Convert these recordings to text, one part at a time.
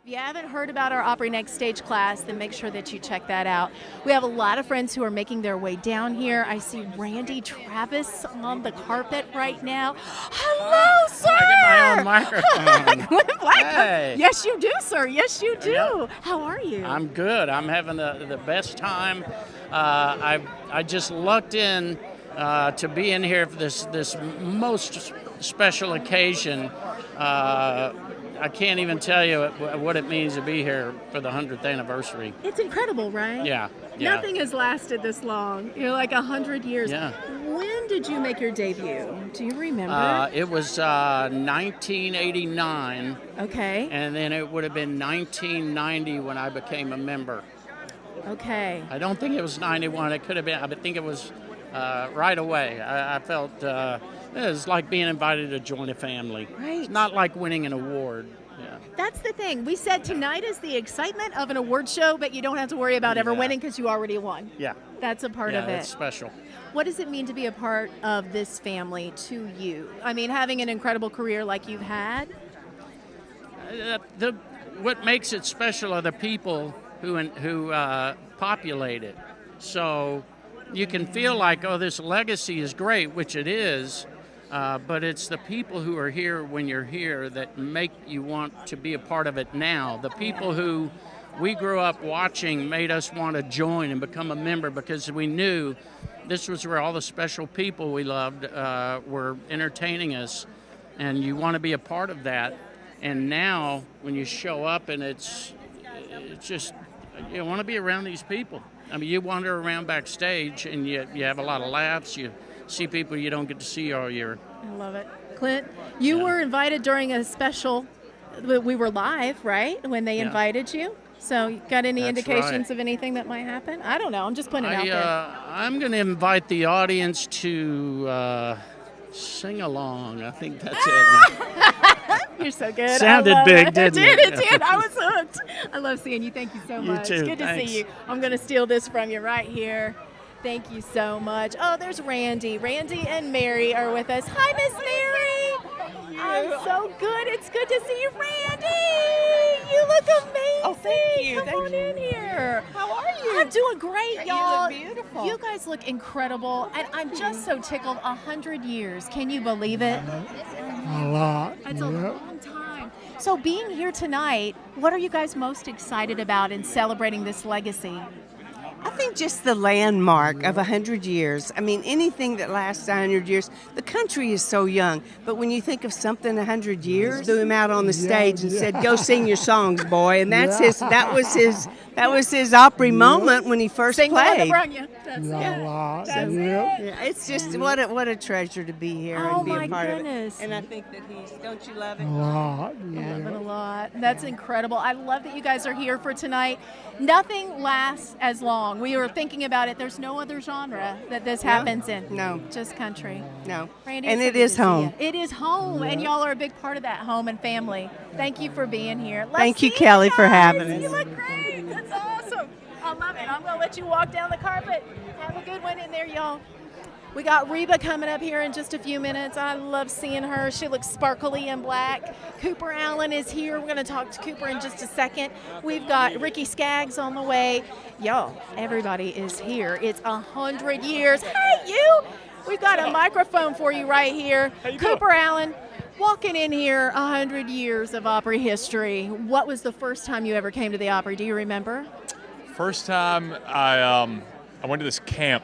If you haven't heard about our Opry Next Stage class, then make sure that you check that out. We have a lot of friends who are making their way down here. I see Randy Travis on the carpet right now. Hello, sir! I get my own microphone. Black. Hey. Yes, you do, sir. Yes, you do. Yeah. How are you? I'm good. I'm having the best time. I just lucked in to be in here for this most special occasion. I can't even tell you what it means to be here for the 100th anniversary. It's incredible, right? Yeah. Nothing has lasted this long. You're like 100 years. Yeah. When did you make your debut? Do you remember? It was 1989. Okay. And then it would have been 1990 when I became a member. Okay. I don't think it was 91. It could have been. I think it was right away. I felt it was like being invited to join a family. Right. It's not like winning an award. Yeah. That's the thing. We said tonight is the excitement of an award show, but you don't have to worry about ever winning because you already won. Yeah. That's a part of it. Yeah, it's special. What does it mean to be a part of this family to you? I mean, having an incredible career like you've had? What makes it special are the people who populate it. So you can feel like, oh, this legacy is great, which it is, but it's the people who are here when you're here that make you want to be a part of it now. The people who we grew up watching made us want to join and become a member because we knew this was where all the special people we loved were entertaining us, and you want to be a part of that. And now when you show up and it's just, you want to be around these people. I mean, you wander around backstage and you have a lot of laughs. You see people you don't get to see all year. I love it. Clint, you were invited during a special, we were live, right, when they invited you? So you got any indications of anything that might happen? I don't know. I'm just putting it out there. I'm going to invite the audience to sing along. I think that's it. You're so good. Sounded big, didn't it? It did. I was hooked. I love seeing you. Thank you so much. You too. Good to Thanks. see you. I'm going to steal this from you right here. Thank you so much. Oh, there's Randy. Randy and Mary are with us. Hi, Miss Mary. I'm so good. It's good to see you, Randy. You look amazing. Oh, thank you. Come on in here. How are you? I'm doing great, y'all. You look beautiful. You guys look incredible, and I'm just so tickled. 100 years. Can you believe it? A lot. It's a long time. So being here tonight, what are you guys most excited about in celebrating this legacy? I think just the landmark of 100 years. I mean, anything that lasts 100 years, the country is so young. But when you think of something 100 years, threw him out on the stage and said, "Go sing your songs, boy." And that's that was his Opry moment when he first Sing played. That's Yeah, it's just what a treasure to be here and be a part goodness. of it. And I think that don't you love it? A lot. I love it a lot. That's incredible. I love that you guys are here for tonight. Nothing lasts as long. We were thinking about it. There's no other genre that this happens in. No. Just country. No. Randy, And it's so it good is to see home. you. It is home, and y'all are a big part of that home and family. Thank you for being here. Let's Thank you, see Kelly, for guys. having us. You look great. That's awesome. I love it. I'm going to let you walk down the carpet. Have a good one in there, y'all. We got Reba coming up here in just a few minutes. I love seeing her. She looks sparkly and black. Cooper Allen is here. We're going to talk to Cooper in just a second. We've got Ricky Skaggs on the way. Y'all, everybody is here. It's 100 years. Hey, you! We've got a microphone for you right here. Cooper Allen, walking in here, 100 years of Opry history. What was the first time you ever came to the Opry? Do you remember? First time I went to this camp.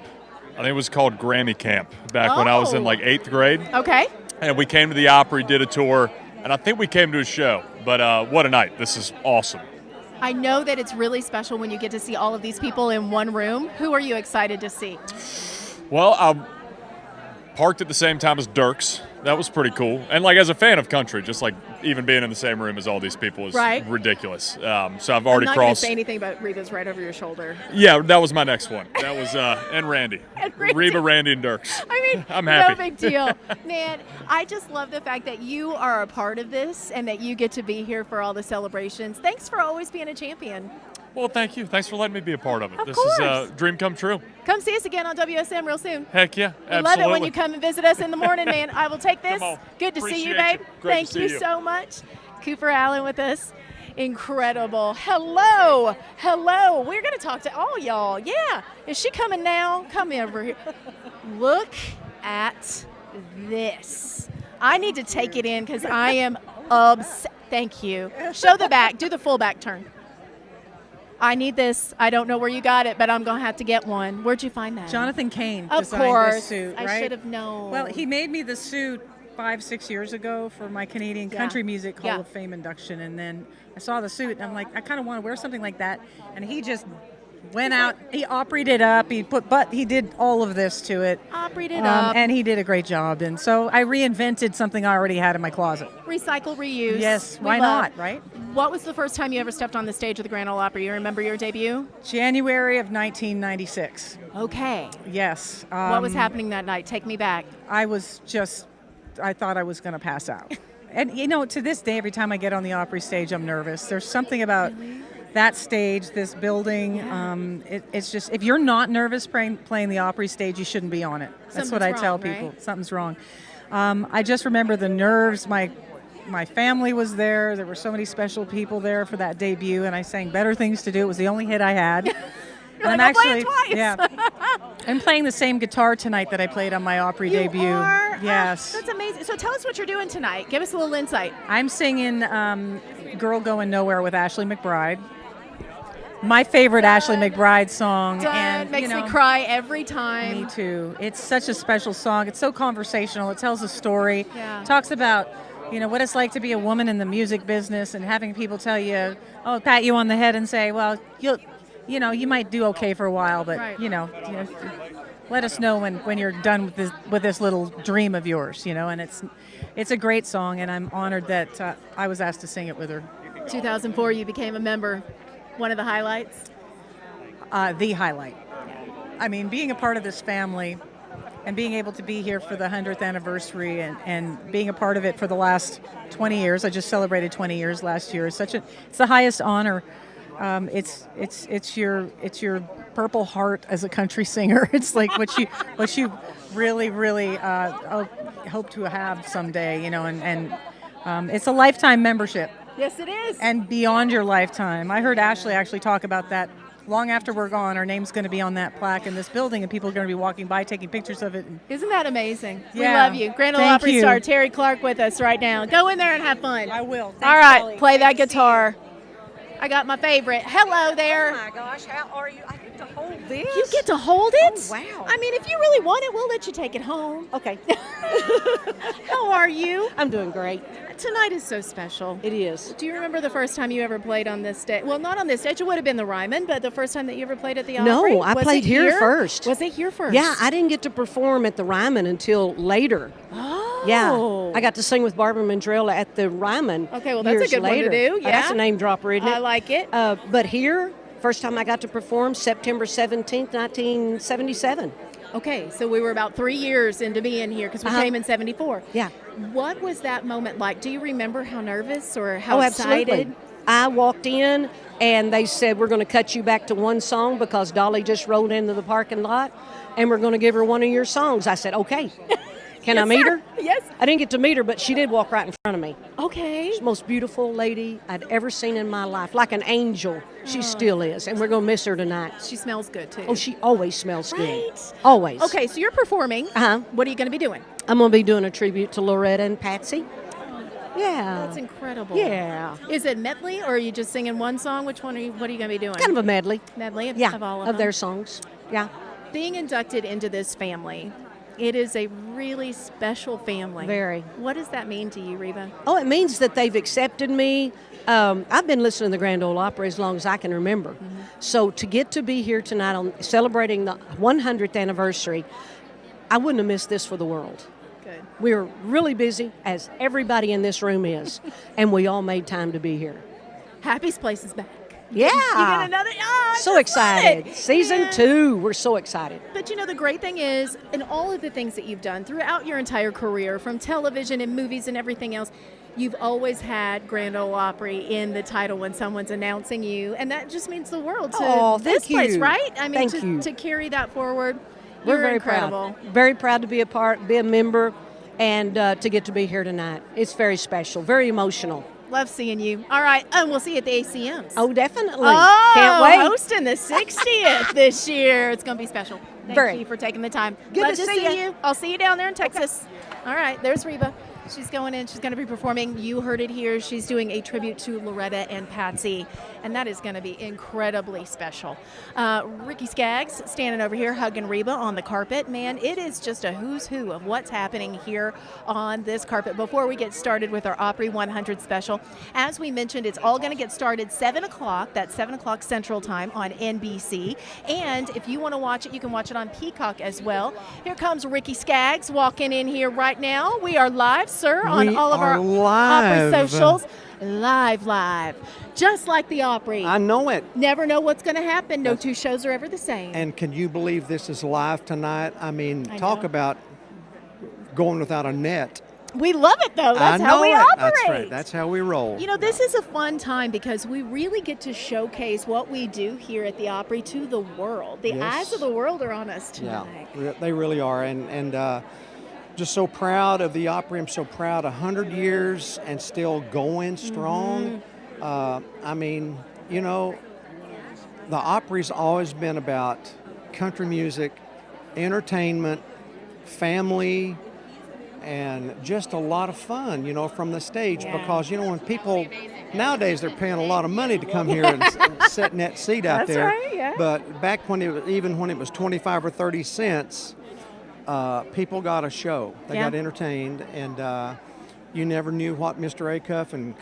I think it was called Grammy Camp back when I was in like 8th grade. Okay. And we came to the Opry, did a tour, and I think we came to a show. But what a night. This is awesome. I know that it's really special when you get to see all of these people in one room. Who are you excited to see? Well, I parked at the same time as Dierks. That was pretty cool. And like as a fan of country, just like even being in the same room as all these people is ridiculous. So I've already I'm not crossed. going to say anything, but Reba's right over your shoulder. Yeah, that was my next one. That was and Randy. Reba, Randy, and Dierks. I mean, I'm happy. No big deal. Man, I just love the fact that you are a part of this and that you get to be here for all the celebrations. Thanks for always being a champion. Well, thank you. Thanks for letting me be a part of it. Of This course. is a dream come true. Come see us again on WSM real soon. Heck yeah, I absolutely. love it when you come and visit us in the morning, man. I will take this. Come on. Good to see you, Appreciate babe. you. Great Thank to see you you. so much. Cooper Allen with us. Incredible. Hello. Hello. We're going to talk to all y'all. Yeah. Is she coming now? Come over here. Look at this. I need to take it in because I am obsessed. Thank you. Show the back. Do the full back turn. I need this. I don't know where you got it, but I'm going to have to get one. Where'd you find that? Jonathan Cain of designed course. this suit, right? I should have known. Well, he made me the suit 5-6 years ago for my Canadian Country Music Hall of Fame induction, and then I saw the suit and I'm like, I kind of want to wear something like that, and he just went out, he Opry'd it up, he did all of this to it. Opry'd it up. And he did a great job, and so I reinvented something I already had in my closet. Recycle, reuse. Yes, why not, right? What was the first time you ever stepped on the stage of the Grand Ole Opry? You remember your debut? January of 1996. Okay. Yes. What was happening that night? Take me back. I thought I was going to pass out. And, you know, to this day, every time I get on the Opry stage, I'm nervous. There's something about that stage, this building. Yeah. It's just, if you're not nervous playing the Opry stage, you shouldn't be on it. That's what I tell people. Right? Something's wrong. I just remember the nerves. My family was there. There were so many special people there for that debut, and I sang Better Things to Do. It was the only hit I had. And I'm actually, play it twice. I'm playing the same guitar tonight that I played on my Opry debut. Are? Yes. That's amazing. So tell us what you're doing tonight. Give us a little insight. I'm singing Girl Going Nowhere with Ashley McBryde. My favorite Ashley McBryde song. And makes me cry every time. Me too. It's such a special song. It's so conversational. It tells a story. Yeah. Talks about, you know, what it's like to be a woman in the music business and having people tell you, pat you on the head and say, well, you might do okay for a while, but right. Let us know when you're done with this little dream of yours, and it's a great song, and I'm honored that I was asked to sing it with her. 2004, you became a member. One of the highlights? The highlight. I mean, being a part of this family and being able to be here for the 100th anniversary and being a part of it for the last 20 years. I just celebrated 20 years last year. It's the highest honor. It's your Purple Heart as a country singer. It's like what you really hope to have someday, and it's a lifetime membership. Yes, it is. And beyond your lifetime. I heard Ashley actually talk about that. Long after we're gone, our name's going to be on that plaque in this building, and people are going to be walking by taking pictures of it. Isn't that amazing? Yeah. We love you. Grand Ole Opry star Terry Clark with us right now. Go in there and have fun. I will. Thanks, all right, Kelly. play that guitar. I got my favorite. Hello there. Oh my gosh, how are you? I get to hold this. You get to hold it? Oh, wow. I mean, if you really want it, we'll let you take it home. Okay. How are you? I'm doing great. Tonight is so special. It is. Do you remember the first time you ever played on this stage? Well, not on this stage. It would have been the Ryman, but the first time that you ever played at the Opry? No, I played here first. Was it here first? Yeah, I didn't get to perform at the Ryman until later. Oh. Yeah, I got to sing with Barbara Mandrell at the Ryman. Okay, well, that's a good later. one to do. Yeah. That's a name dropper, isn't it? I like it. But here, first time I got to perform, September 17th, 1977. Okay, so we were about 3 years into being here because we came in 74. Yeah. What was that moment like? Do you remember how nervous or how excited? Absolutely. I walked in and they said, we're going to cut you back to one song because Dolly just rolled into the parking lot and we're going to give her one of your songs. I said, okay. Can I meet her? Yes. I didn't get to meet her, but she did walk right in front of me. Okay. She's the most beautiful lady I'd ever seen in my life. Like an angel. She still is. And we're going to miss her tonight. She smells good, too. Oh, she always smells good. Right. Always. Okay, so you're performing. Uh-huh. What are you going to be doing? I'm going to be doing a tribute to Loretta and Patsy. Yeah. That's incredible. Yeah. Is it medley, or are you just singing one song? What are you going to be doing? Kind of a medley. Medley of, Yeah, of all of them? their songs. Yeah. Being inducted into this family, it is a really special family. Very. What does that mean to you, Reba? Oh, it means that they've accepted me. I've been listening to the Grand Ole Opry as long as I can remember. Mm-hmm. So to get to be here tonight on celebrating the 100th anniversary, I wouldn't have missed this for the world. Good. We're really busy, as everybody in this room is, and we all made time to be here. Happy's Place is back. Yeah. You get another. Oh, I so just excited. love it. Season 2, we're so excited. But the great thing is, in all of the things that you've done throughout your entire career, from television and movies and everything else, you've always had Grand Ole Opry in the title when someone's announcing you, and that just means the world to this place, right? I mean, to carry that forward. We're very incredible. proud. Very proud to be be a member, and to get to be here tonight. It's very special, very emotional. Love seeing you. All right, and we'll see you at the ACMs. Oh, definitely. Oh, Can't wait. hosting the 60th this year. It's going to be special. Thank you for taking the time. Good Love to see you. I'll see you down there in Texas. All right, there's Reba. She's going in. She's going to be performing. You heard it here. She's doing a tribute to Loretta and Patsy, and that is going to be incredibly special. Ricky Skaggs standing over here hugging Reba on the carpet. Man, it is just a who's who of what's happening here on this carpet. Before we get started with our Opry 100 special, as we mentioned, it's all going to get started 7 o'clock. That's 7 o'clock Central Time on NBC. And if you want to watch it, you can watch it on Peacock as well. Here comes Ricky Skaggs walking in here right now. We are live, sir, on all of our Opry socials. Live. Just like the Opry. I know it. Never know what's going to happen. No two shows are ever the same. And can you believe this is live tonight? I mean, talk know. about going without a net. We love it, though. That's I how know we it. operate. That's right. That's how we roll. You know, this is a fun time because we really get to showcase what we do here at the Opry to the world. The eyes of the world are on us tonight. Yeah, they really are. And just so proud of the Opry. I'm so proud. 100 years and still going strong. I mean, you know, the Opry's always been about country music, entertainment, family, and just a lot of fun, you know, from the stage. Because, you know, when people, nowadays they're paying a lot of money to come here and sit in that seat out there. That's right, yeah. But back when it was, even when it was 25 or 30 cents, people got a show. They got entertained, and you never knew what Mr. Acuff and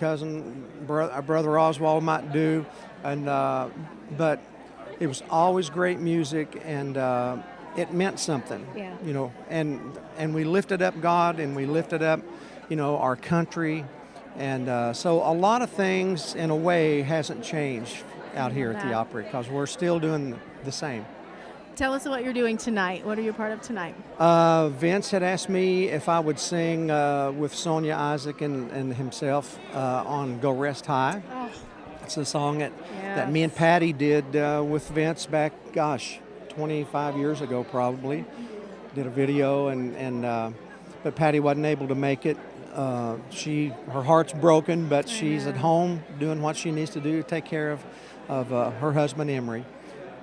brother Oswald might do, and but it was always great music, and it meant something. You know, and we lifted up God, and we lifted up, you know, our country, and so a lot of things in a way hasn't changed out here at the Opry, because we're still doing the same. Tell us what you're doing tonight. What are you part of tonight? Vince had asked me if I would sing with Sonia Isaac and himself on Go Rest High. Oh. It's a song that me and Patty did with Vince back, 25 years ago probably. Did a video, but Patty wasn't able to make it. Her heart's broken, but she's at home doing what she needs to do to take care of her husband Emery.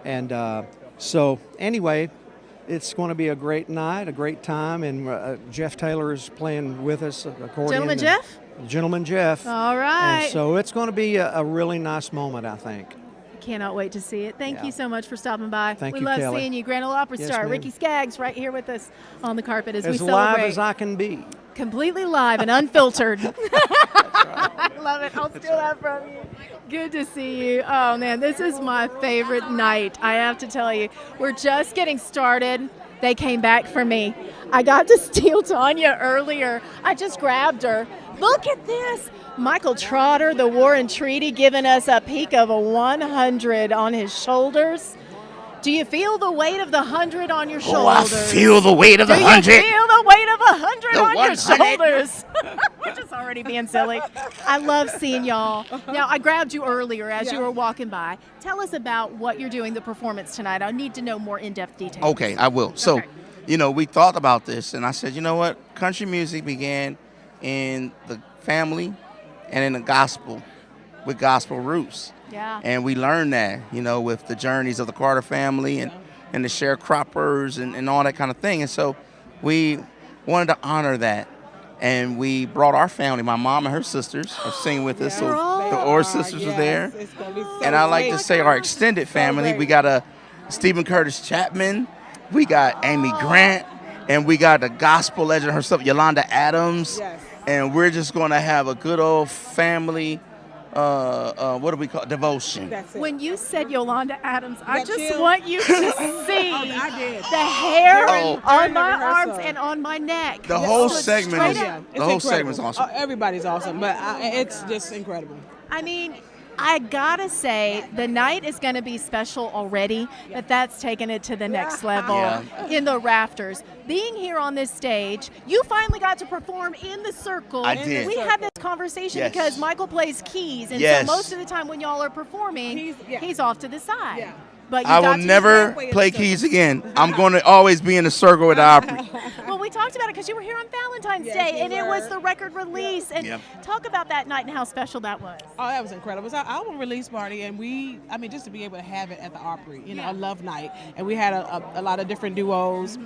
And so anyway, it's going to be a great night, a great time, and Jeff Taylor is playing with us, accordion. Gentleman Jeff. All right. And so it's going to be a really nice moment, I think. Cannot wait to see it. Thank you so much for stopping by. Thank we you, love Kelly. seeing you. Grand Ole Opry star ma'am. Ricky Skaggs right here with us on the carpet as we celebrate. As live as I can be. Completely live and unfiltered. I love it. I'll steal that from you. Good to see you. Oh, man, this is my favorite night. I have to tell you, we're just getting started. They came back for me. I got to steal Tanya earlier. I just grabbed her. Look at this. Michael Trotter, the War and Treaty, giving us a peek of a 100 on his shoulders. Do you feel the weight of the 100 on your shoulders? Oh, I feel the weight of the 100. Do you feel the weight of 100 on 100. your shoulders? We're just already being silly. I love seeing y'all. Now, I grabbed you earlier as you were walking by. Tell us about what you're doing, the performance tonight. I need to know more in-depth details. Okay, I will. So, you know, we thought about this, and I said, you know what? Country music began in the family and in the gospel, with gospel roots. Yeah. And we learned that, you know, with the journeys of the Carter family and the sharecroppers and all that kind of thing. And so we wanted to honor that. And we brought our family, my mom and her sisters, are singing with us. So the Orr sisters are there. It's gonna be so and I like to say our extended family. We got a Stephen Curtis Chapman. We got Amy Grant. And we got the gospel legend herself, Yolanda Adams. Yes. And we're just going to have a good old family, what do we call it? Devotion. That's it. When you said Yolanda Adams, I That just chill? want you to see I did. the hair Oh. on my Rehearsal. arms and on my neck. The whole Just segment straight is up. Yeah, it's the whole incredible. segment's awesome. Everybody's awesome, but it's just incredible. I mean, I gotta say, the night is gonna be special already, but that's taking it to the next level Yeah. in the rafters. Being here on this stage, you finally got to perform in the circle. I did. We had this conversation Yes. because Michael plays keys, and Yes. so most of the time when y'all are performing, he's off to the side. Yeah. But you I got will to never halfway in play the keys again. I'm going to always be in the circle with the Opry. Well, we talked about it because you were here on Valentine's Day, and it was the record release. And talk about that night and how special that was. Oh, that was incredible. It was our album release party, and just to be able to have it at the Opry, a love night. And we had a lot of different duos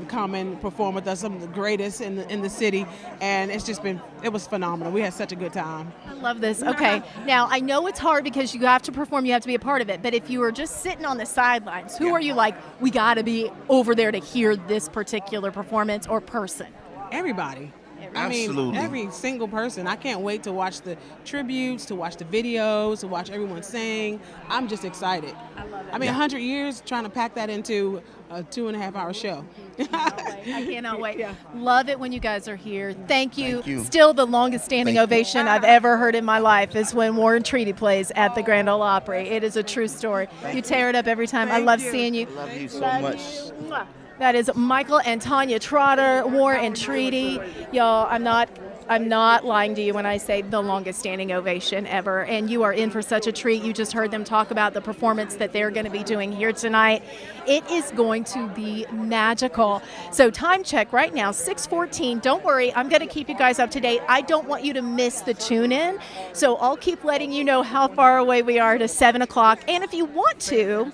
come and perform with us, some of the greatest in the city. And it was phenomenal. We had such a good time. I love this. Okay, now I know it's hard because you have to perform, you have to be a part of it. But if you were just sitting on the sidelines, who are you like, we got to be over there to hear this particular performance or person? Everybody. Absolutely. Every single person. I can't wait to watch the tributes, to watch the videos, to watch everyone sing. I'm just excited. I love it. 100 years trying to pack that into a 2.5-hour show. I cannot wait. Yeah. Love it when you guys are here. Thank you. Still the longest standing ovation I've ever heard in my life is when War and Treaty plays at the Grand Ole Opry. It is a true story. You tear it up every time. I love seeing you. Love you so much. That is Michael and Tanya Trotter, War and Treaty. Y'all, I'm not lying to you when I say the longest standing ovation ever. And you are in for such a treat. You just heard them talk about the performance that they're going to be doing here tonight. It is going to be magical. So time check right now, 6:14. Don't worry, I'm going to keep you guys up to date. I don't want you to miss the tune-in. So I'll keep letting you know how far away we are to 7 o'clock. And if you want to,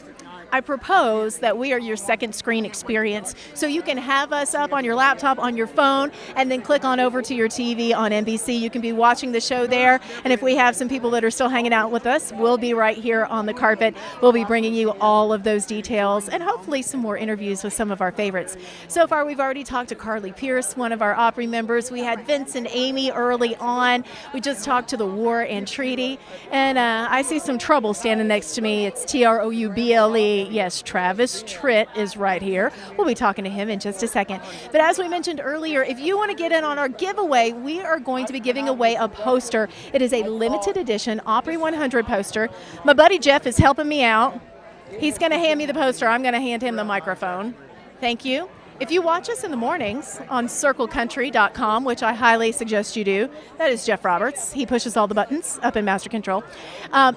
I propose that we are your second screen experience. So you can have us up on your laptop, on your phone, and then click on over to your TV on NBC. You can be watching the show there. And if we have some people that are still hanging out with us, we'll be right here on the carpet. We'll be bringing you all of those details and hopefully some more interviews with some of our favorites. So far, we've already talked to Carly Pierce, one of our Opry members. We had Vince and Amy early on. We just talked to the War and Treaty. And I see some trouble standing next to me. It's Trouble. Yes, Travis Tritt is right here. We'll be talking to him in just a second. But as we mentioned earlier, if you want to get in on our giveaway, we are going to be giving away a poster. It is a limited edition Opry 100 poster. My buddy Jeff is helping me out. He's going to hand me the poster. I'm going to hand him the microphone. Thank you. If you watch us in the mornings on circlecountry.com, which I highly suggest you do, that is Jeff Roberts. He pushes all the buttons up in Master Control.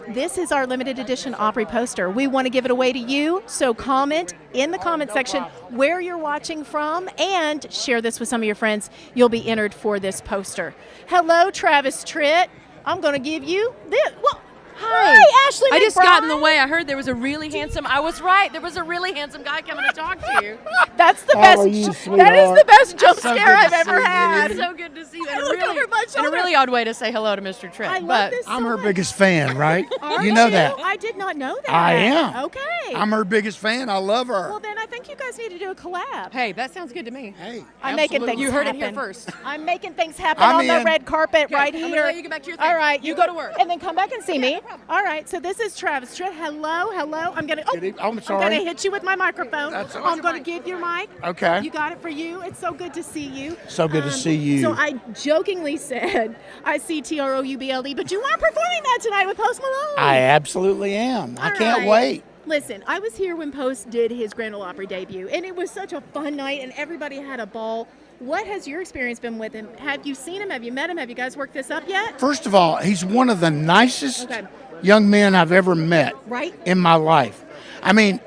This is our limited edition Opry poster. We want to give it away to you, so comment in the comment section where you're watching from and share this with some of your friends. You'll be entered for this poster. Hello, Travis Tritt. I'm going to give you this. Well, hi, Ashley McBride. I just got in the way. I heard there was a really handsome. I was right. There was a really handsome guy coming to talk to you. That's the best. That is the best jump scare I've ever had. It's so good to see you. And a really odd way to say hello to Mr. Tritt. I love this. I'm her biggest fan, right? You know that. I did not know that. I am. Okay. I'm her biggest fan. I love her. Well, then I think you guys need to do a collab. Hey, that sounds good to me. Hey, I'm making things You heard happen. it here first. I'm making things happen on the red carpet right here. I'm gonna let you get back to your thing. All right. You go to work. And then come back and see me. All right. So this is Travis Tritt. Hello. I'm going to I'm sorry. I'm going to hit you with my microphone. I'm going to give your mic. Okay. You got it for you. It's so good to see you. So good to see you. So I jokingly said, I see Trouble, but you are performing that tonight with Post Malone. I absolutely am. I can't wait. Listen, I was here when Post did his Grand Ole Opry debut, and it was such a fun night, and everybody had a ball. What has your experience been with him? Have you seen him? Have you met him? Have you guys worked this up yet? First of all, he's one of the nicest young men I've ever met in my life. I mean,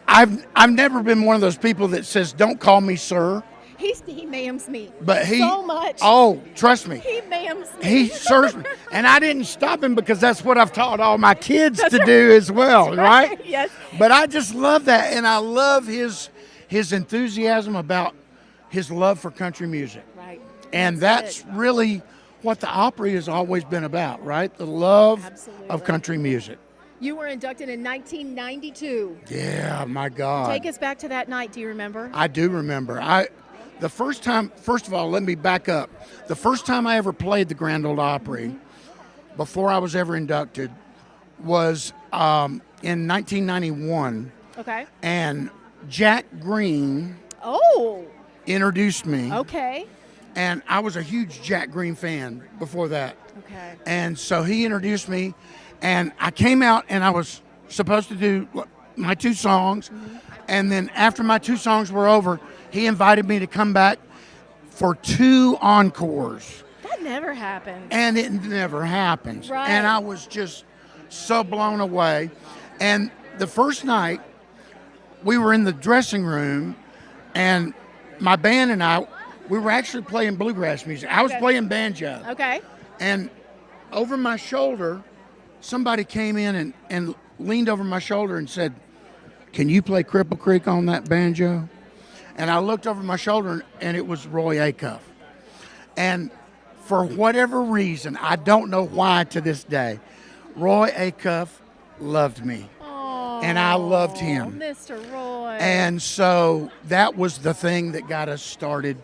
I've never been one of those people that says, "Don't call me sir." He ma'ams me so much. Oh, trust me. He ma'ams me. He serves me. And I didn't stop him because that's what I've taught all my kids to do as well, right? Yes. But I just love that, and I love his enthusiasm about his love for country music. Right. And that's really what the Opry has always been about, right? The love of country music. You were inducted in 1992. Yeah, my God. Take us back to that night. Do you remember? I do remember. The first time, first of all, let me back up. The first time I ever played the Grand Ole Opry, before I was ever inducted, was in 1991. Okay. And Jack Green introduced me. Okay. And I was a huge Jack Green fan before that. Okay. And so he introduced me, and I came out, and I was supposed to do my 2 songs. And then after my 2 songs were over, he invited me to come back for 2 encores. That never happened. And it never happens. Right. And I was just so blown away. And the first night, we were in the dressing room, and my band and I, we were actually playing bluegrass music. I was playing banjo. Okay. And over my shoulder, somebody came in and leaned over my shoulder and said, "Can you play Cripple Creek on that banjo?" And I looked over my shoulder, and it was Roy Acuff. And for whatever reason, I don't know why to this day, Roy Acuff loved me. Oh, and I loved him. Mr. Roy. And so that was the thing that got us started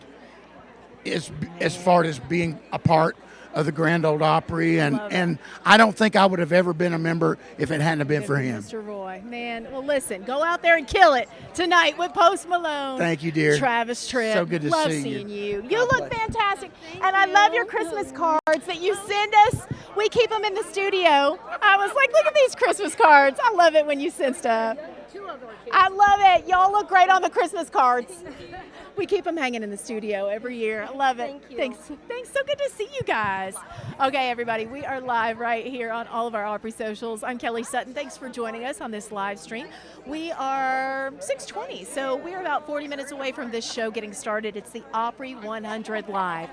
as far as being a part of the Grand Ole Opry, and I don't think I would have ever been a member if it hadn't been for him. Mr. Roy, man, well, listen, go out there and kill it tonight with Post Malone. Thank you, dear. Travis Tritt. So good to love see seeing you. you. You look fantastic, and I love your Christmas cards that you send us. We keep them in the studio. I was like, look at these Christmas cards. I love it when you send stuff. I love it. Y'all look great on the Christmas cards. We keep them hanging in the studio every year. I love it. Thanks. So good to see you guys. Okay, everybody, we are live right here on all of our Opry socials. I'm Kelly Sutton. Thanks for joining us on this live stream. We are 6:20, so we're about 40 minutes away from this show getting started. It's the Opry 100 Live.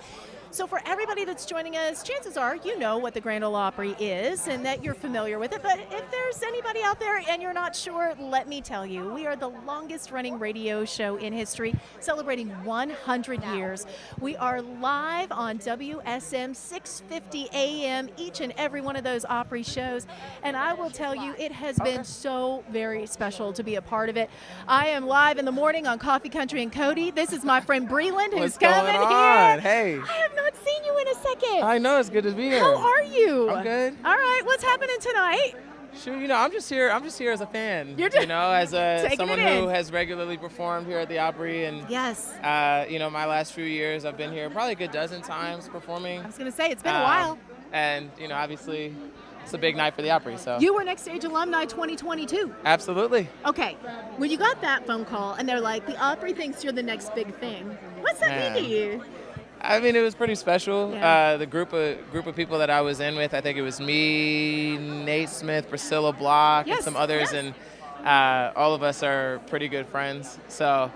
So for everybody that's joining us, chances are you know what the Grand Ole Opry is and that you're familiar with it. But if there's anybody out there and you're not sure, let me tell you, we are the longest running radio show in history, celebrating 100 years. We are live on WSM 650 AM, each and every one of those Opry shows. And I will tell you, it has been so very special to be a part of it. I am live in the morning on Coffee Country and Cody. This is my friend Breland, who's coming here. Hey. I have not seen you in a second. I know, it's good to be here. How are you? I'm good. All right, what's happening tonight? Shoot, I'm just here as a fan. You're just as someone it in. who has regularly performed here at the Opry, and yes, my last few years I've been here probably a good dozen times performing. I was gonna say it's been a while. And obviously it's a big night for the Opry. So you were Next Stage Alumni 2022. Absolutely. Okay, when you got that phone call and they're like, the Opry thinks you're the next big thing. What's that mean to you? I mean, it was pretty special. Yeah. The group of people that I was in with, I think it was me, Nate Smith, Priscilla Block, and some others, and all of us are pretty good friends. So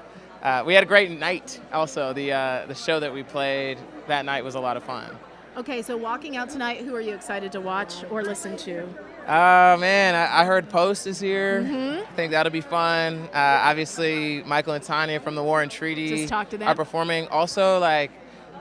we had a great night. Also, the show that we played that night was a lot of fun. Okay, so walking out tonight, who are you excited to watch or listen to? Man, I heard Post is here. Mm-hmm. I think that'll be fun. Obviously, Michael and Tanya from the War and Treaty Just talk to them. are performing. Also,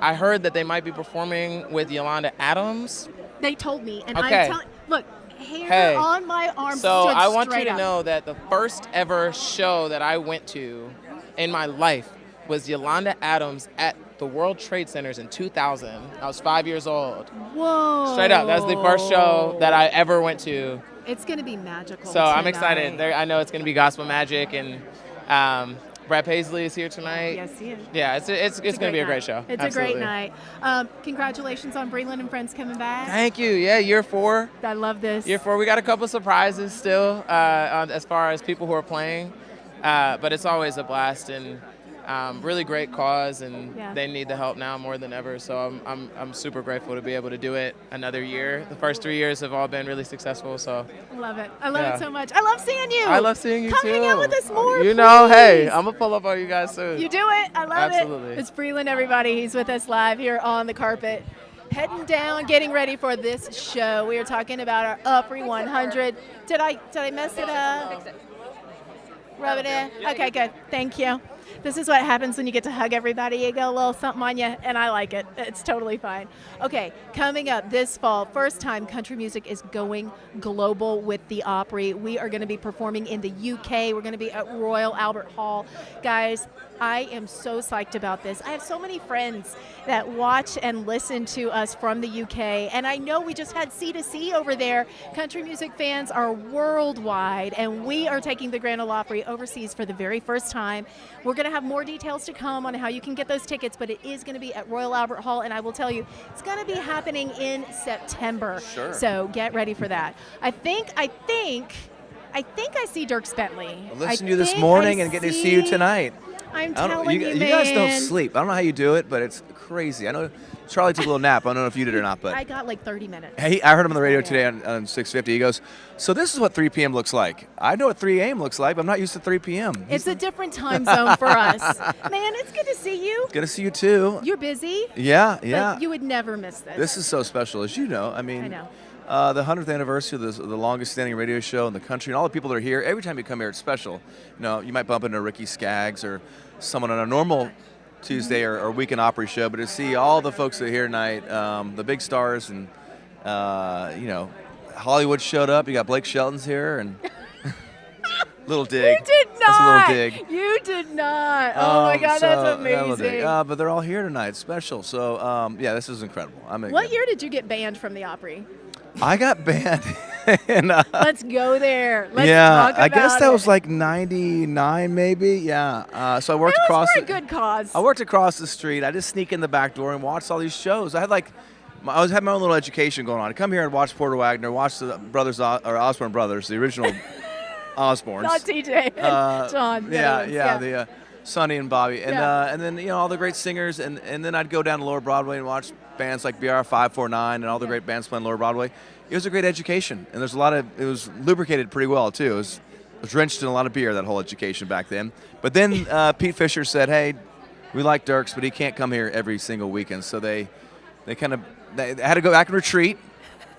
I heard that they might be performing with Yolanda Adams. They told me, and Okay. I'm telling. Look, hair on my arm. So stood I want you straight to up. know that the first ever show that I went to in my life was Yolanda Adams at the World Trade Centers in 2000. I was 5 years old. Whoa! Straight up, that's the first show that I ever went to. It's gonna be magical. So I'm tonight. excited. I know it's gonna be gospel magic, and Brad Paisley is here tonight. Yes, he is. Yeah, it's going to be a great show. It's Absolutely. a great night. Congratulations on Breland and Friends coming back. Thank you. Yeah, year 4. I love this. Year 4. We got a couple surprises still as far as people who are playing, but it's always a blast, and really great cause, and they need the help now more than ever. So I'm super grateful to be able to do it another year. The first 3 years have all been really successful. So I love it. I love it so much. I love seeing you. I love seeing you Come too. hang out with us more. You know, hey, please. I'm gonna pull up on you guys soon. You do it. I love Absolutely. it. It's Breland, everybody. He's with us live here on the carpet. Heading down, getting ready for this show. We are talking about our Opry 100. Did I mess it up? Rub it in. Okay, good. Thank you. This is what happens when you get to hug everybody. You get a little something on you, and I like it. It's totally fine. Okay, coming up this fall, first time country music is going global with the Opry. We are going to be performing in the UK. We're going to be at Royal Albert Hall. Guys, I am so psyched about this. I have so many friends that watch and listen to us from the UK, and I know we just had C2C over there. Country music fans are worldwide, and we are taking the Grand Ole Opry overseas for the very first time. We're going to have more details to come on how you can get those tickets, but it is going to be at Royal Albert Hall, and I will tell you, it's going to be happening in September. Sure. So get ready for that. I think I see Dierks Bentley. I listened to you this morning and getting to see you tonight. I'm I don't- telling you, you guys don't man. sleep. I don't know how you do it, but it's crazy. I know Charlie took a little nap. I don't know if you did or not, but I got like 30 minutes. I heard him on the radio today on 650. He goes, so this is what 3 p.m. looks like. I know what 3 a.m. looks like, but I'm not used to 3 p.m. It's a different time zone for us. Man, it's good to see you. Good to see you, too. You're busy. Yeah. But you would never miss this. This is so special, as you know. I mean, I know. The 100th anniversary of the longest standing radio show in the country, and all the people that are here, every time you come here, it's special. You know, you might bump into Ricky Skaggs or someone on a normal Tuesday or weekend Opry show, but to see all the folks that are here tonight, the big stars, and, you know, Hollywood showed up. You got Blake Shelton's here, and little dig. You did not. That's a little dig. You did not. Oh, my God, that's amazing. But they're all here tonight. Special. So, yeah, this is incredible. What year did you get banned from the Opry? I got banned. And, let's go there. Let's talk about I guess that it. was like 99 maybe. Yeah. So I worked across. For a good cause. I worked across the street. I just sneak in the back door and watched all these shows. I had had my own little education going on. I come here and watch Porter Wagner, watch the Osborne brothers, the original Osbornes. Not TJ. John. The Sonny and Bobby, and then you know all the great singers, and then I'd go down to Lower Broadway and watch bands like BR 549 and all the great bands playing Lower Broadway. It was a great education, and there's it was lubricated pretty well too. It was drenched in a lot of beer, that whole education back then. But then Pete Fisher said, "Hey, we like Dierks, but he can't come here every single weekend." So they had to go back and retreat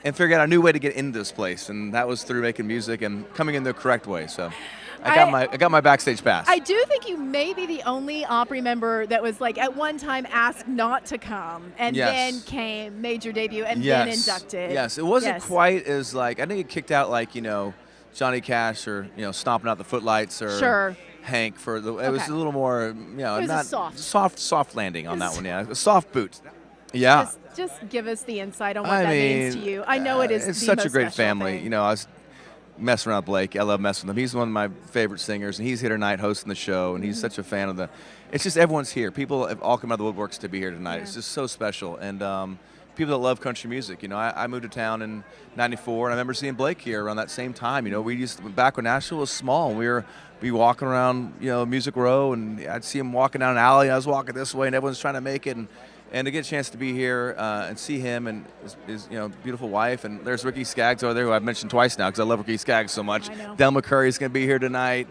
and figure out a new way to get into this place, and that was through making music and coming in the correct way. So I got my backstage pass. I do think you may be the only Opry member that was like at one time asked not to come and then came, made your debut, and then inducted. Yes, it wasn't quite as like, I didn't get kicked out like, you know, Johnny Cash or, you know, stomping out the footlights or Hank for the. It was a little more, you know, it was not soft landing on that one. Yeah, a soft boot. Yeah. Just give us the insight on what that means to you. I know it is. It's the such most a great special family. thing. You know, I was messing around with Blake. I love messing with him. He's one of my favorite singers, and he's here tonight hosting the show, and he's such a fan of the. It's just everyone's here. People have all come out of the woodworks to be here tonight. It's just so special, and people that love country music. You know, I moved to town in '94, and I remember seeing Blake here around that same time. You know, we used to, back when Nashville was small, and we'd be walking around, you know, Music Row, and I'd see him walking down an alley. I was walking this way, and everyone's trying to make it, and to get a chance to be here and see him and his you know, beautiful wife. And there's Ricky Skaggs over there, who I've mentioned twice now because I love Ricky Skaggs so much. Del McCurry's going to be here tonight.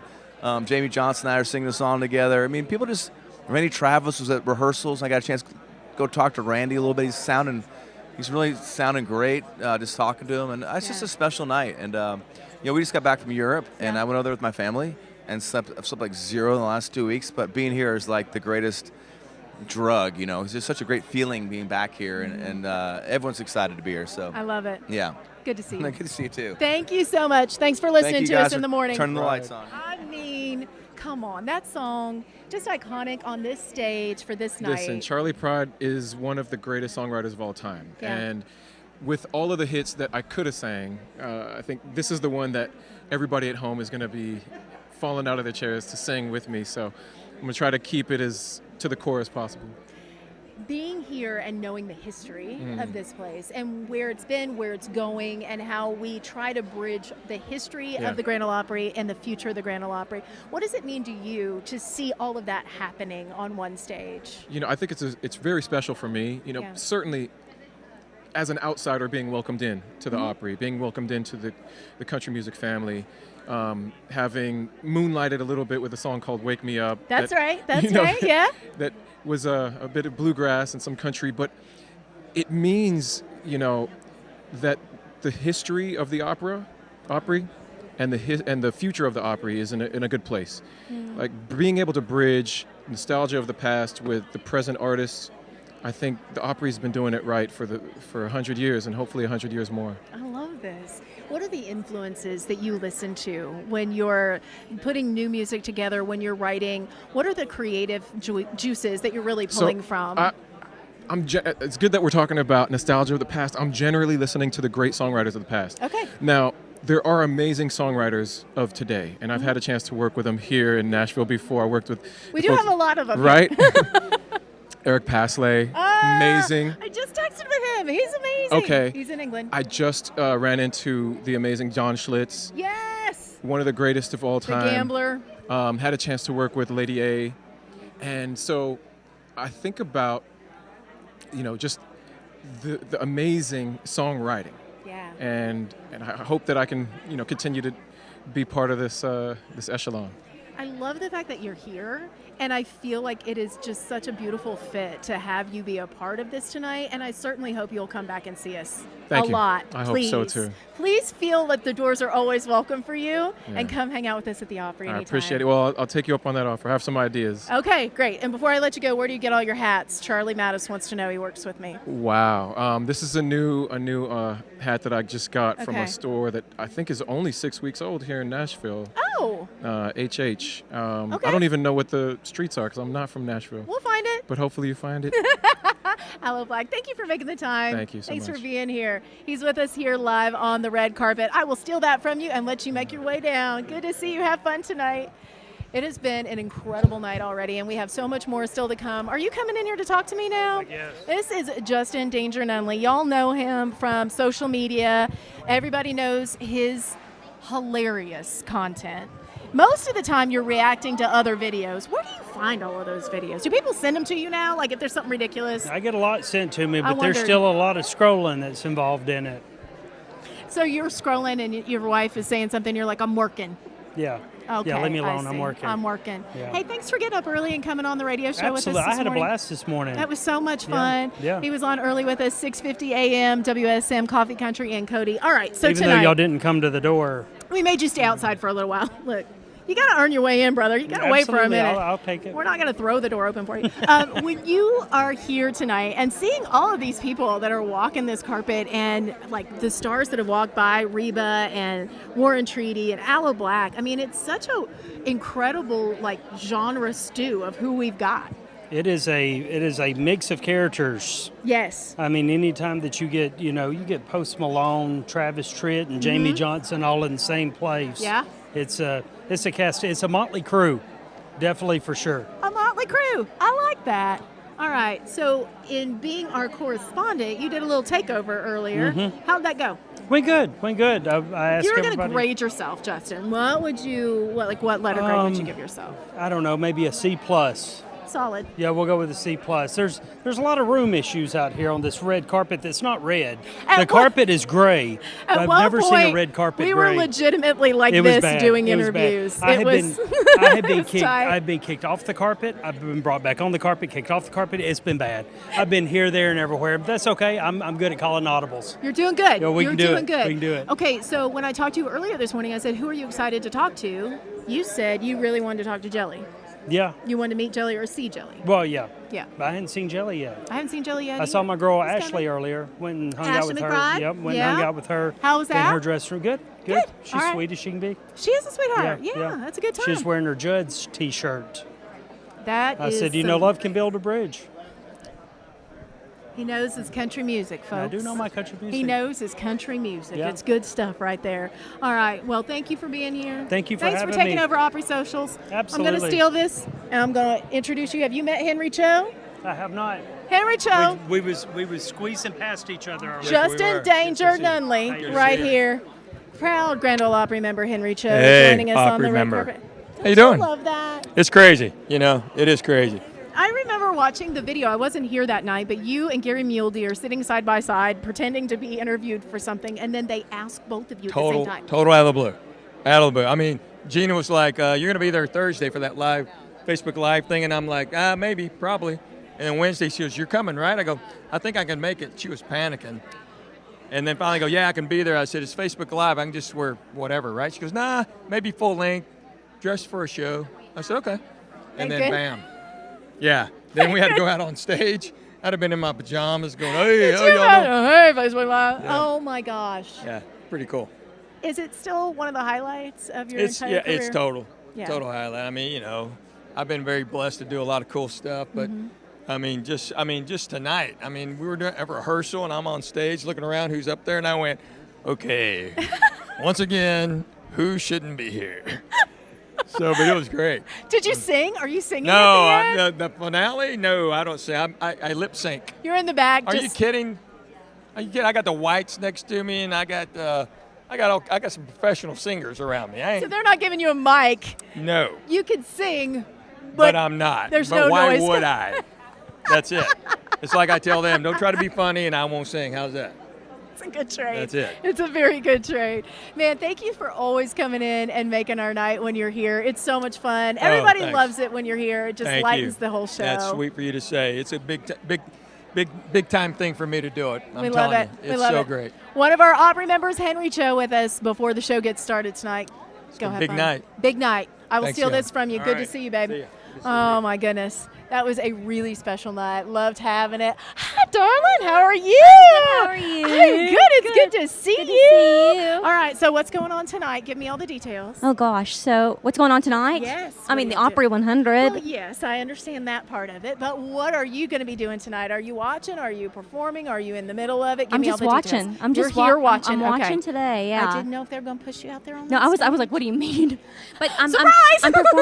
Jamie Johnson and I are singing a song together. I mean, people just. Randy Travis was at rehearsals. I got a chance to go talk to Randy a little bit. He's really sounding great just talking to him. And it's just a special night. And, you know, we just got back from Europe, and I went over there with my family and I've slept like zero in the last 2 weeks. But being here is like the greatest drug, you know. It's just such a great feeling being back here, and everyone's excited to be here. So I love it. Yeah. Good to see you. Good to see you too. Thank you so much. Thanks for listening to us in the morning. Turning the lights on. I mean, come on, that song, just iconic on this stage for this night. Listen, Charlie Pride is one of the greatest songwriters of all time. Yeah. And with all of the hits that I could have sang, I think this is the one that everybody at home is going to be falling out of their chairs to sing with me. So I'm going to try to keep it as to the core as possible. Being here and knowing the history of this place and where it's been, where it's going, and how we try to bridge the history of the Grand Ole Opry and the future of the Grand Ole Opry, what does it mean to you to see all of that happening on one stage? You know, I think it's very special for me. You know, certainly as an outsider being welcomed in to the Opry, being welcomed into the country music family, having moonlighted a little bit with a song called Wake Me Up. That's right, yeah. That was a bit of bluegrass and some country, but it means, you know, that the history of the Opry and the future of the Opry is in a good place. Like being able to bridge nostalgia of the past with the present artists, I think the Opry's been doing it right for 100 years and hopefully 100 years more. I love this. What are the influences that you listen to when you're putting new music together, when you're writing? What are the creative juices that you're really pulling from? It's good that we're talking about nostalgia of the past. I'm generally listening to the great songwriters of the past. Okay. Now, there are amazing songwriters of today, and I've had a chance to work with them here in Nashville before. I worked with have a lot of them. Right? Eric Pasley, amazing. I just texted with him. He's amazing. Okay. He's in England. I just ran into the amazing John Schlitz. Yes. One of the greatest of all time. The Gambler. Had a chance to work with Lady A. And so I think about, you know, just the amazing songwriting. Yeah. And I hope that I can, continue to be part of this this echelon. I love the fact that you're here, and I feel like it is just such a beautiful fit to have you be a part of this tonight, and I certainly hope you'll come back and see us Thank you. lot. I Please. hope so too. Please feel that the doors are always welcome for you, and come hang out with us at the Opry anytime. I appreciate it. Well, I'll take you up on that offer. I have some ideas. Okay, great. And before I let you go, where do you get all your hats? Charlie Mattis wants to know. He works with me. Wow. This is a new hat that I just got from Okay. a store that I think is only 6 weeks old here in Nashville. Oh. HH. Okay. I don't even know what the streets are because I'm not from Nashville. We'll find it. But hopefully you find it. Alo Black, thank you for making the time. Thank you so Thanks much. for being here. He's with us here live on the red carpet. I will steal that from you and let you make your way down. Good to see you. Have fun tonight. It has been an incredible night already, and we have so much more still to come. Are you coming in here to talk to me now? Yes. This is Justin Danger Nunley. Y'all know him from social media. Everybody knows his hilarious content. Most of the time you're reacting to other videos. Where do you find all of those videos? Do people send them to you now? Like if there's something ridiculous? I get a lot sent to me, I but there's wondered. still a lot of scrolling that's involved in it. So you're scrolling and your wife is saying something, you're like, I'm working. Yeah. Okay, Yeah, leave me I alone. I'm see. working. I'm working. Yeah. Hey, thanks for getting up early and coming on the radio show with us Absolutely. this I had morning. a blast this morning. That was so much Yeah, fun. yeah. He was on early with us, 6:50 a.m., WSM, Coffee Country, and Cody. All right, so Even tonight, though y'all didn't come to the door. we made you stay outside for a little while. Look, you got to earn your way in, brother. You got to wait for a Absolutely. minute. I'll take it. We're not going to throw the door open for you. When you are here tonight and seeing all of these people that are walking this carpet and like the stars that have walked by, Reba and Warren Treaty and Alo Black, I mean, it's such a incredible like genre stew of who we've got. It is a mix of characters. Yes. I mean, anytime that you get Post Malone, Travis Tritt, and Jamie Johnson all in the same place. Yeah. It's a cast. It's a motley crew, definitely for sure. A motley crew. I like that. All right. So, in being our correspondent, you did a little takeover earlier. Mhm. How'd that go? Went good. I asked If you were going to everybody. grade yourself, Justin, what letter grade would you give yourself? I don't know, maybe a C+. Solid. Yeah, we'll go with a C+. There's a lot of room issues out here on this red carpet that's not red. The carpet is gray. At I've one never seen point, a red carpet we gray. were legitimately like It was this bad. doing It was bad. interviews. I had it been was kicked. tight. I've been kicked off the carpet. I've been brought back on the carpet, kicked off the carpet. It's been bad. I've been here, there, and everywhere. But that's okay. I'm good at calling audibles. You're doing good. Yeah, we You're can do doing it. good. We can do it. Okay, so when I talked to you earlier this morning, I said, who are you excited to talk to? You said you really wanted to talk to Jelly. Yeah. You wanted to meet Jelly or see Jelly? Well, yeah. Yeah. But I hadn't seen Jelly yet. I haven't seen Jelly yet. I saw either. my girl He's Ashley coming. earlier. Went and hung out Ashley with McBride? her. Yep. Went Yeah? and hung out with her. How was In that? her dressing room. Good. Good. She's All right. sweet as she can be. She is a sweetheart. Yeah, that's a good time. She's wearing her Judd's T-shirt. That I is said, you know, some- love can build a bridge. He knows his country music, folks. I do know my country music. He knows his country music. Yeah. It's good stuff right there. All right. Well, thank you for being here. Thank you for Thanks having for taking me. over Opry Socials. I'm going Absolutely. to steal this, and I'm going to introduce you. Have you met Henry Cho? I have not. Henry Cho. We was squeezing past each other. earlier. Justin Danger Nunley, How you right doing? here. Proud Grand Ole Opry member Henry Cho Hey, joining us on Opry the red member. carpet. How you doing? I love that. It's crazy. You know, it is crazy. I remember watching the video. I wasn't here that night, but you and Gary Muledy are sitting side by side, pretending to be interviewed for something, and then they ask both of you at the same time. Total out of the blue. Out of the blue. I mean, Gina was like, you're going to be there Thursday for that live Facebook Live thing, and I'm like, maybe, probably. And then Wednesday, she goes, you're coming, right? I go, I think I can make it. She was panicking. And then finally I go, yeah, I can be there. I said, it's Facebook Live. I can just wear whatever, right? She goes, nah, maybe full length, dressed for a show. I said, okay. And then bam. Yeah. Then we had to go out on stage. I'd have been in my pajamas going, hey, how y'all doing? Hey, Facebook Live. Yeah. Oh my gosh. Yeah, pretty cool. Is it still one of the highlights of your It's entire career? it's total. Yeah. Total highlight. I mean, you know, I've been very blessed to do a lot of cool stuff, but I mean, just tonight. I mean, we were doing a rehearsal, and I'm on stage looking around who's up there, and I went, okay, once again, who shouldn't be here? So, but it was great. Did you sing? Are you singing No, at the end? the finale. No, I don't sing. I lip sync. You're in the back. Are you kidding? Are you kidding? I got the Whites next to me, and I got some professional singers around me. I So ain't, they're not giving you a mic. no, You could sing, but I'm not. there's but no why noise. would I? That's it. It's like I tell them, don't try to be funny and I won't sing. How's that? It's a good trade. That's it. It's a very good trade. Man, thank you for always coming in and making our night when you're here. It's so much fun. Everybody thanks. loves it when you're here. It just Thank lightens you. the whole show. That's sweet for you to say. It's a big time thing for me to do it. We love it. It's we love so it. great. One of our Opry members, Henry Cho, with us before the show gets started tonight. Go have big fun. night. Big night. I will Thanks, steal y'all. this from you. All Good to right. see you, babe. See ya. Oh, my goodness. That was a really special night. Loved having it. Hi, darling. How are you? How are you? I'm good. It's good to see Good to you. see you. All right. So what's going on tonight? Give me all the details. Oh gosh, so what's going on tonight? Yes. I mean the Opry 100. Well, yes, I understand that part of it. But what are you going to be doing tonight? Are you watching? Are you performing? Are you in the middle of it? Give I'm me just all the watching. details. I'm just You're here wa- I'm- watching. I'm Okay. watching today. Yeah. I didn't know if they were going to push you out there on No, that I was stage. like, what do you mean? But I'm Surprise!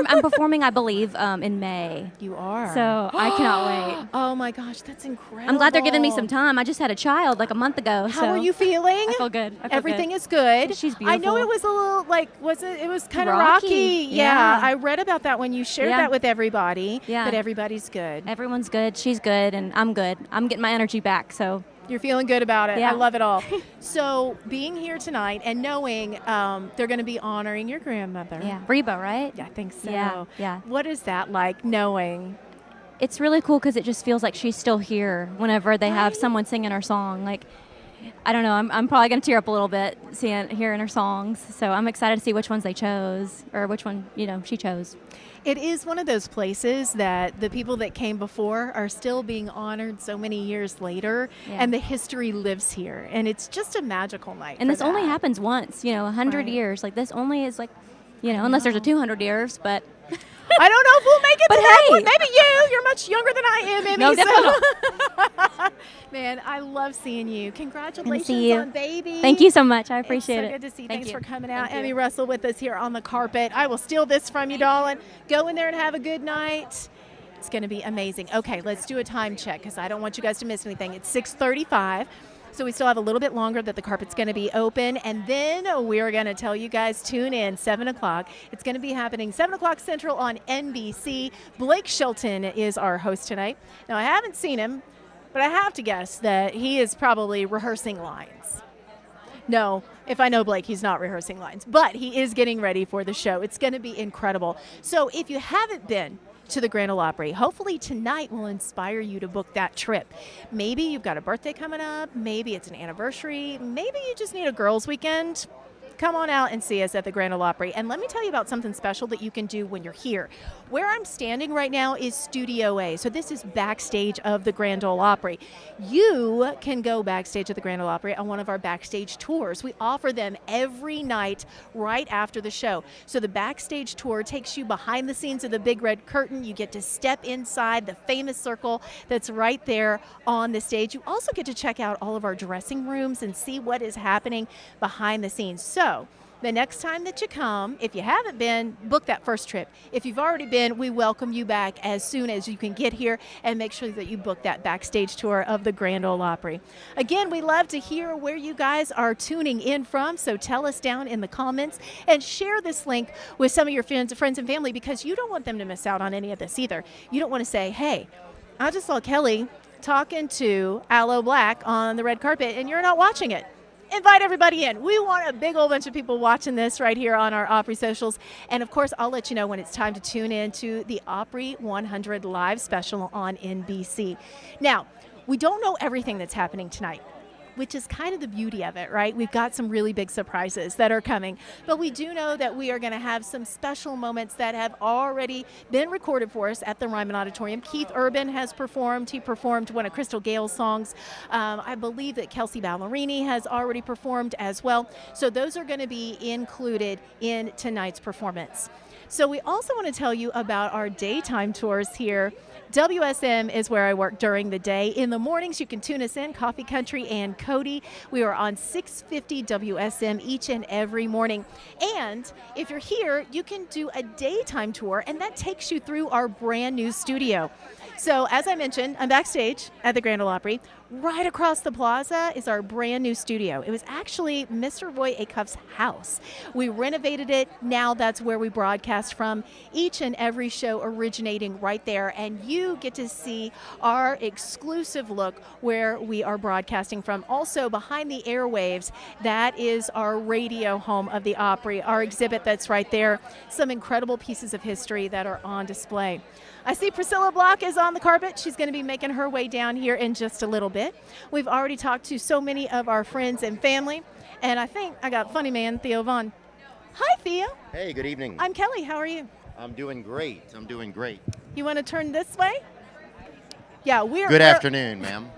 I'm performing, I believe, in May. You are. So I cannot wait. Oh my gosh, that's incredible. I'm glad they're giving me some time. I just had a child like a month ago. How so are you feeling? I feel good. I feel Everything good. is good. She's I know beautiful. it was a little it was kind of Rocky. rocky. Yeah. I read about that when you shared Yeah. that with everybody. Yeah. But everybody's good. Everyone's good. She's good, and I'm good. I'm getting my energy back. So You're feeling good about it. Yeah. I love it all. So being here tonight and knowing they're going to be honoring your grandmother. yeah, Reba, right? Yeah, I think so. Yeah, yeah. What is that like, knowing? It's really cool because it just feels like she's still here whenever they have someone singing her song. Like, I don't know, I'm probably going to tear up a little bit hearing her songs. So I'm excited to see which ones they chose or which one, she chose. It is one of those places that the people that came before are still being honored so many years later, Yeah. and the history lives here. And it's just a magical night. And for this only that. happens once, 100 Right. years. Like, this only is like, unless there's a 200 years, but... I don't know if we'll make it But to that hey! point. Maybe you. You're much younger than I am, Emmy. No, definitely so. Man, I love seeing you. Congratulations see you. on baby. Thank you so much. I appreciate it's it. so good to see you. Thank Thanks you. for coming out. Thank you. Emmy Russell with us here on the carpet. I will steal this from you, darling. Go in there and have a good night. It's going to be amazing. Okay, let's do a time check because I don't want you guys to miss anything. It's 6:35. So we still have a little bit longer that the carpet's going to be open. And then we're going to tell you guys, tune in, 7 o'clock. It's going to be happening 7 o'clock Central on NBC. Blake Shelton is our host tonight. Now, I haven't seen him, but I have to guess that he is probably rehearsing lines. No, if I know Blake, he's not rehearsing lines. But he is getting ready for the show. It's going to be incredible. So if you haven't been to the Grand Ole Opry, hopefully tonight will inspire you to book that trip. Maybe you've got a birthday coming up. Maybe it's an anniversary. Maybe you just need a girls' weekend. Come on out and see us at the Grand Ole Opry. And let me tell you about something special that you can do when you're here. Where I'm standing right now is Studio A. So this is backstage of the Grand Ole Opry. You can go backstage at the Grand Ole Opry on one of our backstage tours. We offer them every night right after the show. So the backstage tour takes you behind the scenes of the big red curtain. You get to step inside the famous circle that's right there on the stage. You also get to check out all of our dressing rooms and see what is happening behind the scenes. So the next time that you come, if you haven't been, book that first trip. If you've already been, we welcome you back as soon as you can get here, and make sure that you book that backstage tour of the Grand Ole Opry. Again, we love to hear where you guys are tuning in from, so tell us down in the comments and share this link with some of your friends and family, because you don't want them to miss out on any of this either. You don't want to say, hey, I just saw Kelly talking to Alo Black on the red carpet and you're not watching it. Invite everybody in. We want a big old bunch of people watching this right here on our Opry socials. And of course, I'll let you know when it's time to tune in to the Opry 100 live special on NBC. Now, we don't know everything that's happening tonight, which is kind of the beauty of it, right? We've got some really big surprises that are coming, but we do know that we are going to have some special moments that have already been recorded for us at the Ryman Auditorium. Keith Urban has performed. He performed one of Crystal Gayle's songs. I believe that Kelsey Ballerini has already performed as well. So those are going to be included in tonight's performance. So we also want to tell you about our daytime tours here. WSM is where I work during the day. In the mornings, you can tune us in, Coffee Country and Cody. We are on 650 WSM each and every morning. And if you're here, you can do a daytime tour, and that takes you through our brand new studio. So as I mentioned, I'm backstage at the Grand Ole Opry. Right across the plaza is our brand new studio. It was actually Mr. Roy Acuff's house. We renovated it. Now that's where we broadcast from. Each and every show originating right there. And you get to see our exclusive look where we are broadcasting from. Also behind the airwaves, that is our radio home of the Opry, our exhibit that's right there. Some incredible pieces of history that are on display. I see Priscilla Block is on the carpet. She's going to be making her way down here in just a little bit. We've already talked to so many of our friends and family, and I think I got funny man Theo Vaughn. Hi, Theo. Hey, good evening. I'm Kelly. How are you? I'm doing great. I'm doing great. You want to turn this way? Yeah, Good afternoon, ma'am.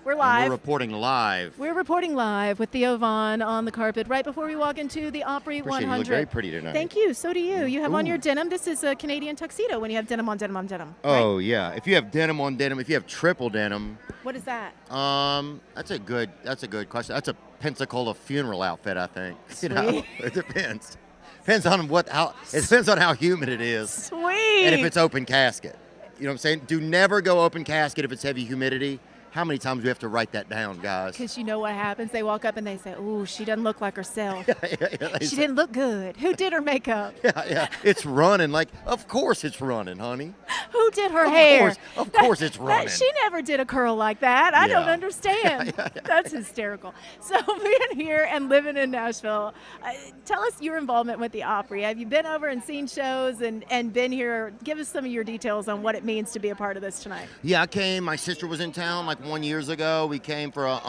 We're And live. we're reporting live. We're reporting live with Theo Vaughn on the carpet right before we walk into the Opry Appreciate it. 100. You look very pretty tonight. Thank you. So do you. You have on Ooh. your denim. This is a Canadian tuxedo when you have denim on denim on denim. Oh yeah. If you have denim on denim, if you have triple denim, What is that? that's a good question. That's a Pensacola funeral outfit, I think. You know, Sweet. it depends. Depends on it depends on how humid it is. Sweet. And if it's open casket. You know what I'm saying? Do never go open casket if it's heavy humidity. How many times do we have to write that down, guys? Because you know what happens? They walk up and they say, ooh, she doesn't look like herself. They She say- didn't look good. Who did her makeup? Yeah, it's running. Like, of course it's running, honey. Who did her Of hair? Of course it's running. She never did a curl like that. I don't Yeah. understand. That's hysterical. So being here and living in Nashville, tell us your involvement with the Opry. Have you been over and seen shows and been here? Give us some of your details on what it means to be a part of this tonight. Yeah, I came. My sister was in town like 1 year ago. We came for a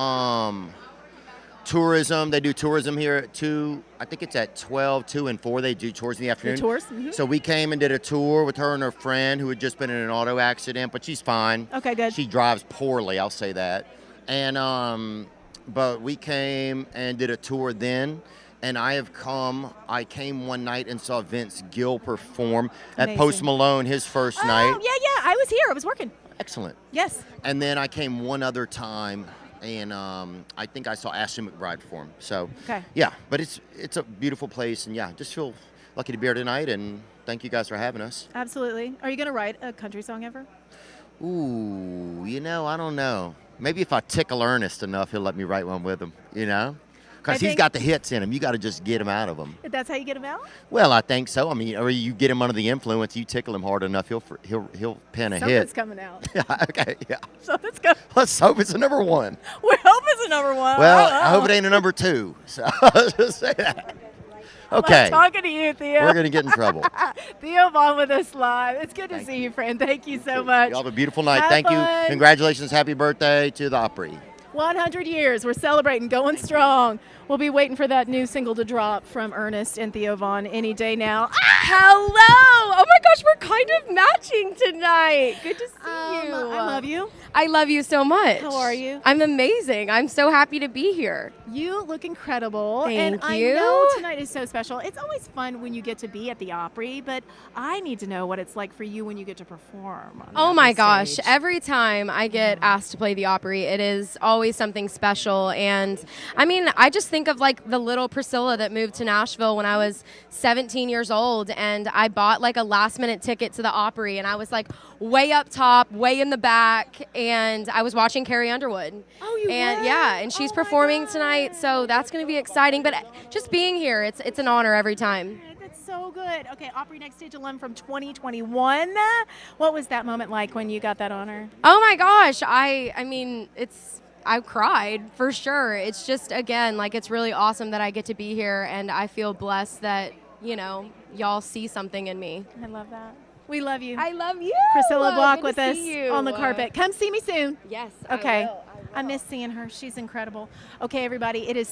tourism. They do tourism here at 2. I think it's at 12, 2, and 4. They do tours in the afternoon. tours? Mhm. So we came and did a tour with her and her friend who had just been in an auto accident, but she's fine. Okay, good. She drives poorly, I'll say that. And but we came and did a tour then. And I came one night and saw Vince Gill perform at Amazing. Post Malone, his first night. Oh, yeah. I was here. I was working. Excellent. Yes. And then I came one other time, and I think I saw Ashley McBryde perform. So, Okay. yeah, but it's a beautiful place, and yeah, just feel lucky to be here tonight, and thank you guys for having us. Absolutely. Are you going to write a country song ever? Ooh, I don't know. Maybe if I tickle Ernest enough, he'll let me write one with him, Because he's got the hits in him. You got to just get him out of him. That's how you get them out? Well, I think so. I mean, or you get him under the influence, you tickle him hard enough, he'll pen a Something's hit. coming out. Yeah, okay, yeah. Something's coming. Let's hope it's a number 1. We hope it's a number 1. Well, I hope it ain't a number 2. So I'll just say that. I Okay. love talking to you, Theo. We're going to get in trouble. Theo Vaughn with us live. It's good to see you, friend. Thank you so much. Y'all have a beautiful night. Have Thank fun. you. Congratulations. Happy birthday to the Opry. 100 years. We're celebrating, going strong. We'll be waiting for that new single to drop from Ernest and Theo Vaughn any day now. Hello! Oh my gosh, we're kind of matching tonight. Good to see you. I love you. I love you so much. How are you? I'm amazing. I'm so happy to be here. You look incredible. Thank and you. I know tonight is so special. It's always fun when you get to be at the Opry, but I need to know what it's like for you when you get to perform. On Oh the my Opry gosh, stage. every time I get asked to play the Opry, it is always something special. And I mean, I just think of like the little Priscilla that moved to Nashville when I was 17 years old, and I bought like a last minute ticket to the Opry, and I was like way up top, way in the back, and I was watching Carrie Underwood. Oh, you And were? yeah, and she's performing tonight, so that's going to be exciting. But just being here, it's an honor every time. That's so good. Okay, Opry Next Stage alum from 2021. What was that moment like when you got that honor? Oh my gosh, I mean, I cried for sure. It's just, again, like, it's really awesome that I get to be here, and I feel blessed that, y'all see something in me. I love that. We love you. I love you. Priscilla Block Good with to us see you. on the carpet. Come see me soon. Yes, Okay. I will. I miss seeing her. She's incredible. Okay, everybody, it is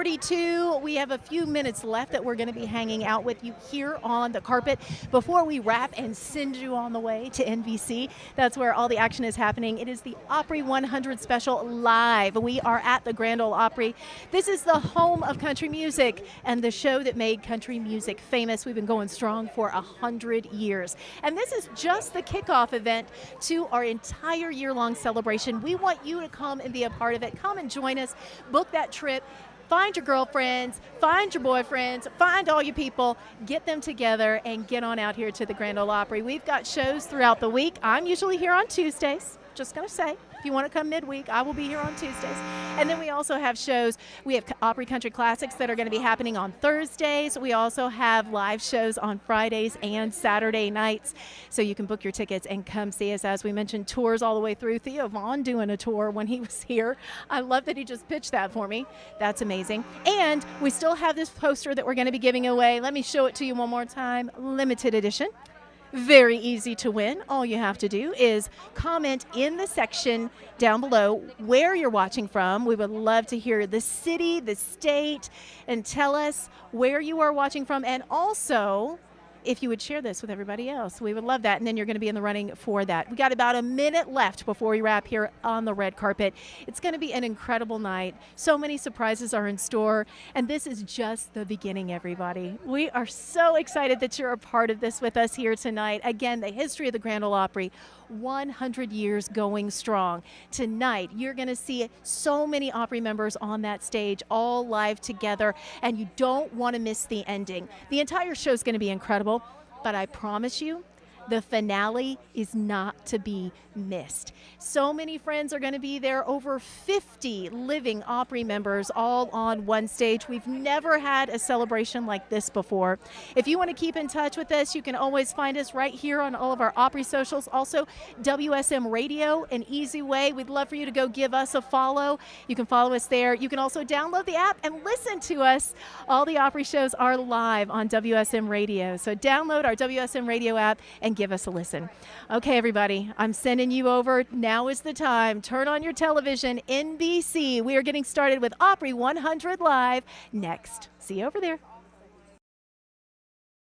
6:42. We have a few minutes left that we're going to be hanging out with you here on the carpet before we wrap and send you on the way to NVC. That's where all the action is happening. It is the Opry 100 special live. We are at the Grand Ole Opry. This is the home of country music and the show that made country music famous. We've been going strong for 100 years. And this is just the kickoff event to our entire year-long celebration. We want you to come and be a part of it. Come and join us. Book that trip. Find your girlfriends, find your boyfriends, find all your people, get them together, and get on out here to the Grand Ole Opry. We've got shows throughout the week. I'm usually here on Tuesdays, just going to say. If you want to come midweek, I will be here on Tuesdays. And then we also have shows. We have Opry Country Classics that are going to be happening on Thursdays. We also have live shows on Fridays and Saturday nights. So you can book your tickets and come see us. As we mentioned, tours all the way through. Theo Vaughn doing a tour when he was here. I love that he just pitched that for me. That's amazing. And we still have this poster that we're going to be giving away. Let me show it to you one more time. Limited edition. Very easy to win. All you have to do is comment in the section down below where you're watching from. We would love to hear the city, the state, and tell us where you are watching from. And also, if you would share this with everybody else, we would love that. And then you're going to be in the running for that. We got about a minute left before we wrap here on the red carpet. It's going to be an incredible night. So many surprises are in store. And this is just the beginning, everybody. We are so excited that you're a part of this with us here tonight. Again, the history of the Grand Ole Opry, 100 years going strong. Tonight, you're going to see so many Opry members on that stage, all live together, and you don't want to miss the ending. The entire show is going to be incredible, but I promise you, the finale is not to be missed. So many friends are going to be there, over 50 living Opry members all on one stage. We've never had a celebration like this before. If you want to keep in touch with us, you can always find us right here on all of our Opry socials. Also, WSM Radio, an easy way. We'd love for you to go give us a follow. You can follow us there. You can also download the app and listen to us. All the Opry shows are live on WSM Radio. So download our WSM Radio app and give us a listen. Okay, everybody, I'm sending you over. Now is the time. Turn on your television, NBC. We are getting started with Opry 100 Live next. See you over there.